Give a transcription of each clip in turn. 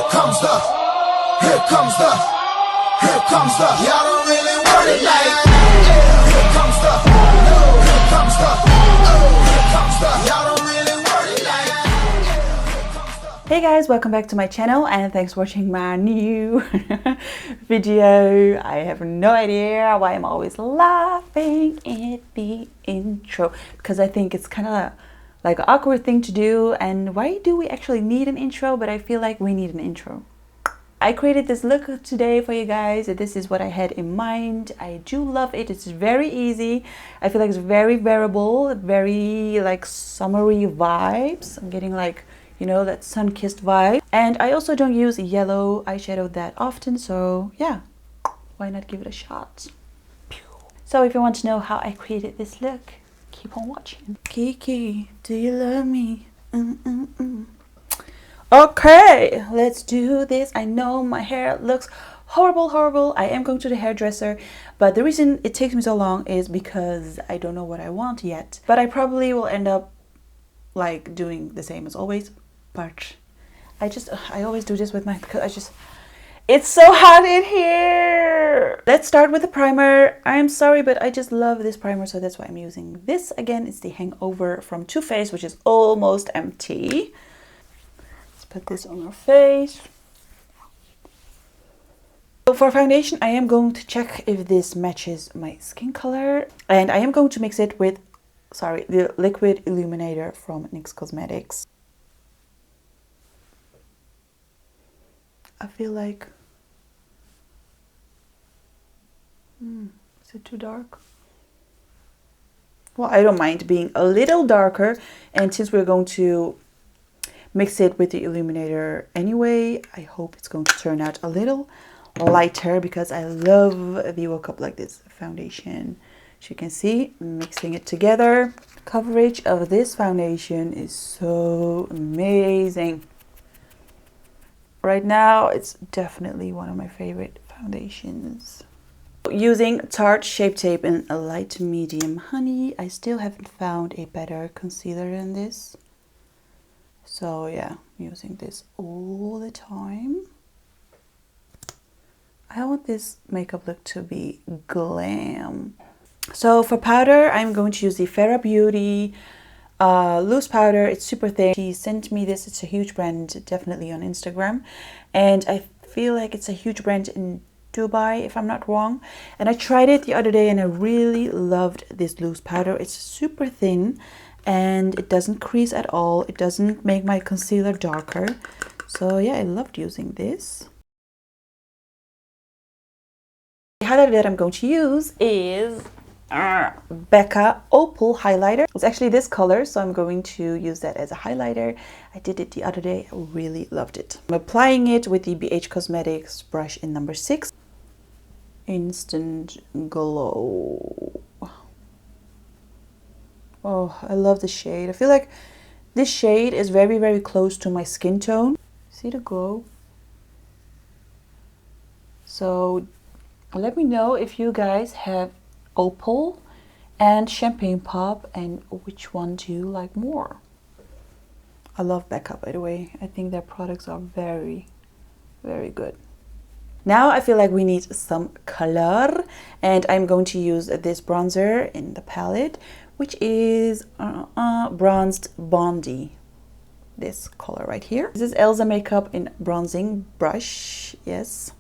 y'all don't really want it like, here comes the, here comes the, here comes the, y'all don't really want it like. Hey guys, welcome back to my channel and thanks for watching my new video. I have no idea why I'm always laughing at the intro, because I think it's kind of like an awkward thing to do, and why do we actually need an intro? But I feel like we need an intro. I created this look today for you guys. This is what I had in mind. I do love it. It's very easy. I feel like it's very wearable, very like summery vibes. I'm getting like, you know, that sun-kissed vibe. And I also don't use yellow eyeshadow that often, so yeah, why not give it a shot? So if you want to know how I created this look, keep on watching. Kiki, do you love me? Okay, let's do this. I know my hair looks horrible. I am going to the hairdresser, but the reason it takes me so long is because I don't know what I want yet. But I probably will end up like doing the same as always. But I always do this with my, because it's so hot in here. Let's start with the primer. I'm sorry, but I just love this primer, so that's why I'm using this again. It's the Hangover from Too Faced, which is almost empty. Put this on our face. So for foundation, I am going to check if this matches my skin color, and I am going to mix it with, the liquid illuminator from NYX Cosmetics. I feel like, is it too dark? Well, I don't mind being a little darker, and since we're going to mix it with the illuminator anyway, I hope it's going to turn out a little lighter, because I love the Woke Up Like This foundation. As you can see, mixing it together. Coverage of this foundation is so amazing. Right now, it's definitely one of my favorite foundations. Using Tarte Shape Tape in a light to medium honey, I still haven't found a better concealer than this. So yeah, I'm using this all the time. I want this makeup look to be glam. So for powder, I'm going to use the Farrah Beauty loose powder. It's super thin. She sent me this. It's a huge brand, definitely on Instagram. And I feel like it's a huge brand in Dubai, if I'm not wrong. And I tried it the other day and I really loved this loose powder. It's super thin and it doesn't crease at all. It doesn't make my concealer darker. So yeah, I loved using this. The highlighter that I'm going to use is Becca Opal highlighter. It's actually this color, so I'm going to use that as a highlighter. I did it the other day. I really loved it. I'm applying it with the BH Cosmetics brush in number 6. Instant Glow. Oh, I love the shade. I feel like this shade is very close to my skin tone. See the glow? So let me know if you guys have Opal and Champagne Pop, and which one do you like more? I love Becca, by the way. I think their products are very good. Now I feel like we need some color, and I'm going to use this bronzer in the palette, which is Bronzed Bondi. This color right here. This is Elsa Makeup in bronzing brush, yes.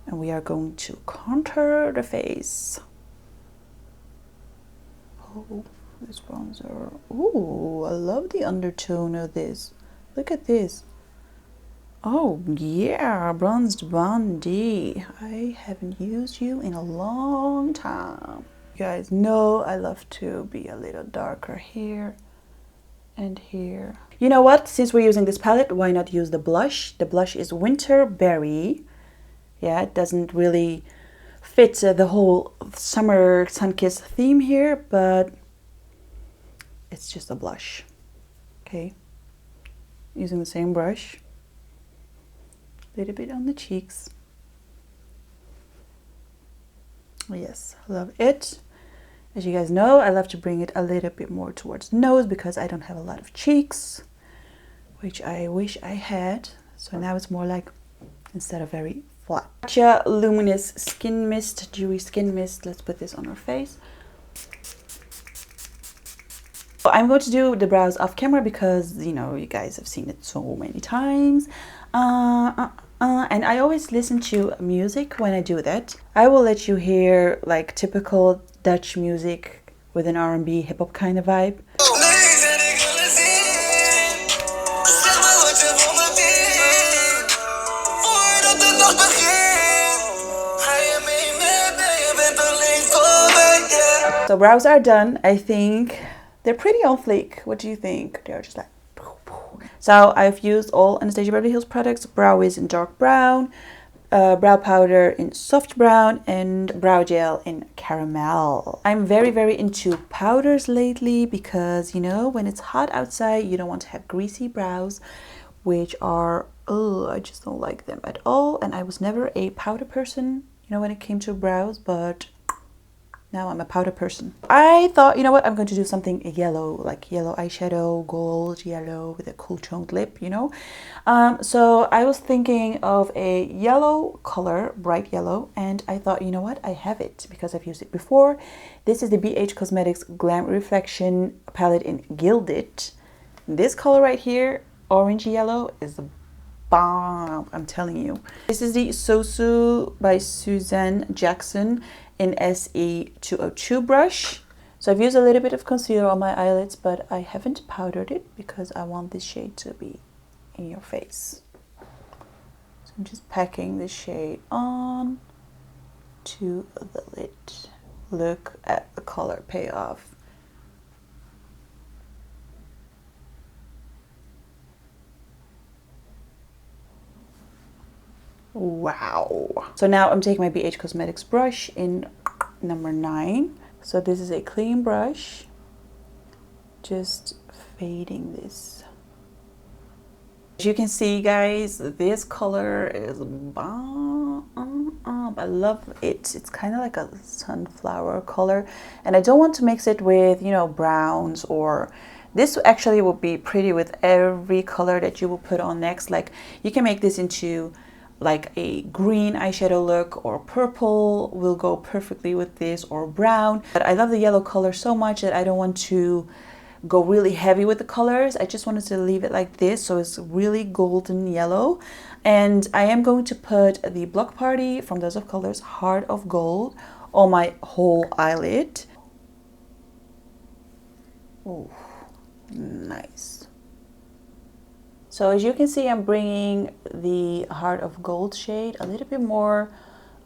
And we are going to contour the face. Oh, this bronzer. Ooh, I love the undertone of this. Look at this. Oh yeah, Bronzed Bondi. I haven't used you in a long time. You guys know I love to be a little darker here and here. You know what? Since we're using this palette, why not use the blush? The blush is Winter Berry. Yeah, it doesn't really fit the whole summer sun-kissed theme here, but it's just a blush. Okay, using the same brush. A little bit on the cheeks. Yes, love it. As you guys know, I love to bring it a little bit more towards the nose because I don't have a lot of cheeks, which I wish I had. So now it's more like, instead of very flat. Matcha Luminous Skin Mist, Dewy Skin Mist. Let's put this on our face. I'm going to do the brows off camera because, you know, you guys have seen it so many times. And I always listen to music when I do that. I will let you hear like typical Dutch music with an R&B hip-hop kind of vibe. So brows are done. I think they're pretty on fleek. What do you think? They're just like... So I've used all Anastasia Beverly Hills products. Brow Wiz in dark brown, brow powder in soft brown, and brow gel in caramel. I'm very into powders lately because, you know, when it's hot outside, you don't want to have greasy brows, which are, oh, I just don't like them at all. And I was never a powder person, you know, when it came to brows, but now I'm a powder person. I thought, you know what, I'm going to do something yellow, like yellow eyeshadow, gold yellow with a cool toned lip, you know. So I was thinking of a yellow color, bright yellow, and I thought, you know what, I have it because I've used it before. This is the BH Cosmetics Glam Reflection palette in Gilded. This color right here, orange yellow, is the bomb, I'm telling you. This is the Sosu by Suzanne Jackson in SE202 brush. So I've used a little bit of concealer on my eyelids, but I haven't powdered it because I want this shade to be in your face. So I'm just packing this shade on to the lid. Look at the color payoff. Wow. So now I'm taking my BH Cosmetics brush in number 9. So this is a clean brush. Just fading this. As you can see, guys, this color is bomb. I love it. It's kind of like a sunflower color. And I don't want to mix it with, you know, browns or... This actually will be pretty with every color that you will put on next. Like, you can make this into... like a green eyeshadow look, or purple will go perfectly with this, or brown. But I love the yellow color so much that I don't want to go really heavy with the colors. I just wanted to leave it like this, so it's really golden yellow. And I am going to put the Block Party from Dose of Colors Heart of Gold on my whole eyelid. Oh, nice. So as you can see, I'm bringing the Heart of Gold shade a little bit more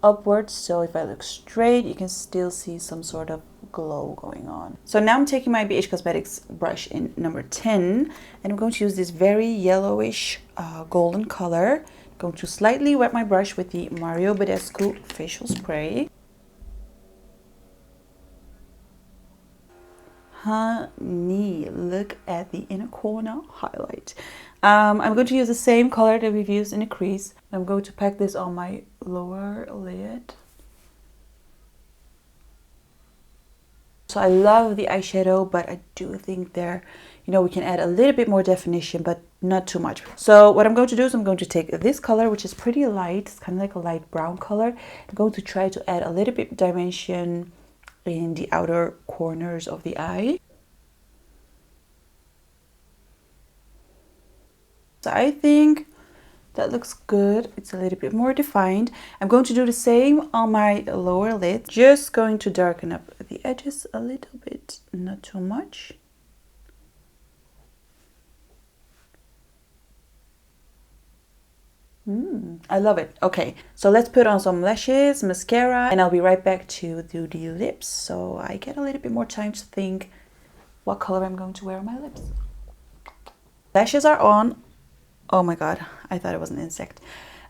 upwards. So if I look straight, you can still see some sort of glow going on. So now I'm taking my BH Cosmetics brush in number 10. And I'm going to use this very yellowish golden color. I'm going to slightly wet my brush with the Mario Badescu facial spray. Honey, look at the inner corner highlight. I'm going to use the same color that we've used in the crease. I'm going to pack this on my lower lid. So I love the eyeshadow, but I do think there, you know, we can add a little bit more definition, but not too much. So what I'm going to do is I'm going to take this color, which is pretty light. It's kind of like a light brown color. I'm going to try to add a little bit of dimension in the outer corners of the eye. So I think that looks good. It's a little bit more defined. I'm going to do the same on my lower lid. Just going to darken up the edges a little bit, not too much. I love it. Okay, so let's put on some lashes, mascara, and I'll be right back to do the lips. So I get a little bit more time to think what color I'm going to wear on my lips. Lashes are on. Oh my god, I thought it was an insect.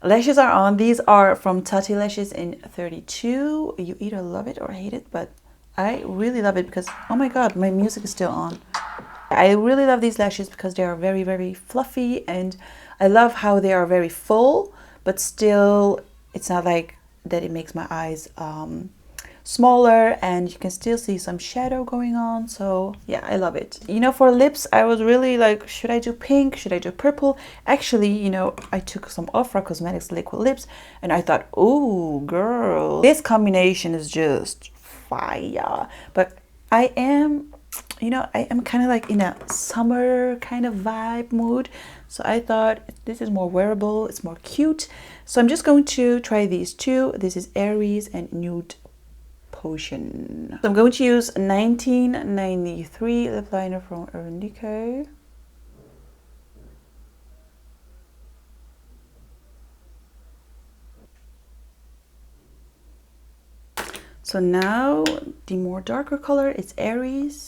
Lashes are on. These are from Tati Lashes in 32. You either love it or hate it, but I really love it because, oh my god, my music is still on. I really love these lashes because they are very fluffy, and I love how they are very full, but still it's not like that it makes my eyes smaller, and you can still see some shadow going on. So yeah, I love it. You know, for lips, I was really like, should I do pink? Should I do purple? Actually, you know, I took some Ofra Cosmetics liquid lips and I thought, oh girl, this combination is just fire. But I am, you know, I am kind of like in a summer kind of vibe mood. So I thought this is more wearable, it's more cute. So I'm just going to try these two. This is Aries and Nude Potion. So I'm going to use 1993 lip liner from Urban Decay. So now the more darker color is Aries.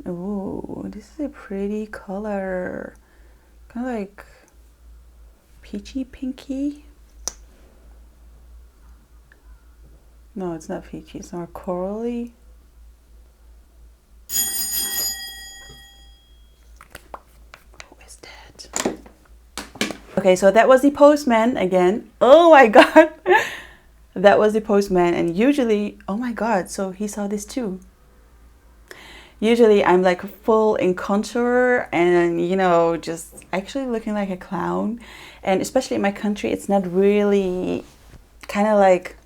Oh, this is a pretty color. Kind of like peachy pinky. No, it's not peachy, it's more corally. Who is that? Okay, so that was the postman again. Oh my god. That was the postman, and usually, oh my god, so he saw this too. Usually I'm like full in contour and, you know, just actually looking like a clown. And especially in my country, it's not really kind of like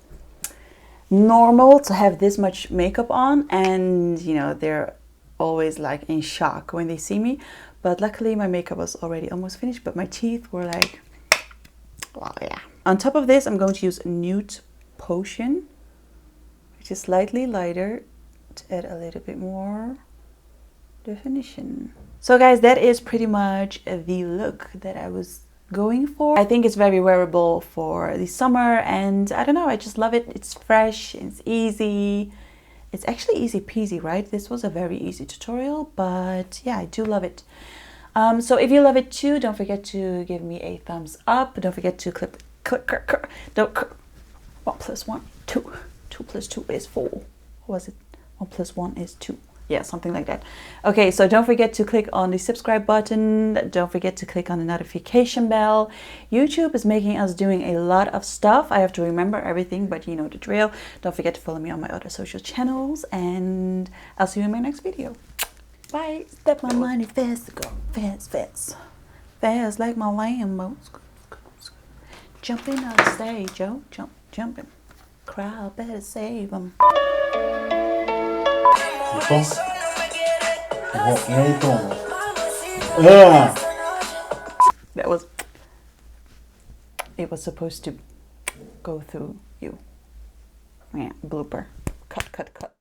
normal to have this much makeup on. And, you know, they're always like in shock when they see me. But luckily my makeup was already almost finished, but my teeth were like, well, yeah. On top of this, I'm going to use Nude Potion, which is slightly lighter to add a little bit more definition. So guys, that is pretty much the look that I was going for. I think it's very wearable for the summer, and I don't know, I just love it. It's fresh, it's easy. It's actually easy peasy, right? This was a very easy tutorial, but yeah, I do love it. So if you love it too, don't forget to give me a thumbs up. Don't forget to click 1 + 1 2. 2 + 2 is 4. What was it? 1 + 1 is 2. Yeah, something like that. Okay, so don't forget to click on the subscribe button. Don't forget to click on the notification bell. YouTube is making us doing a lot of stuff. I have to remember everything, but you know the drill. Don't forget to follow me on my other social channels, and I'll see you in my next video. Bye. Step my money fast, go fast, fast. Fast like my Lambo. Jumping on the stage, yo. Jumping. Crowd better save them. That was, it was supposed to go through you. Yeah, blooper. Cut.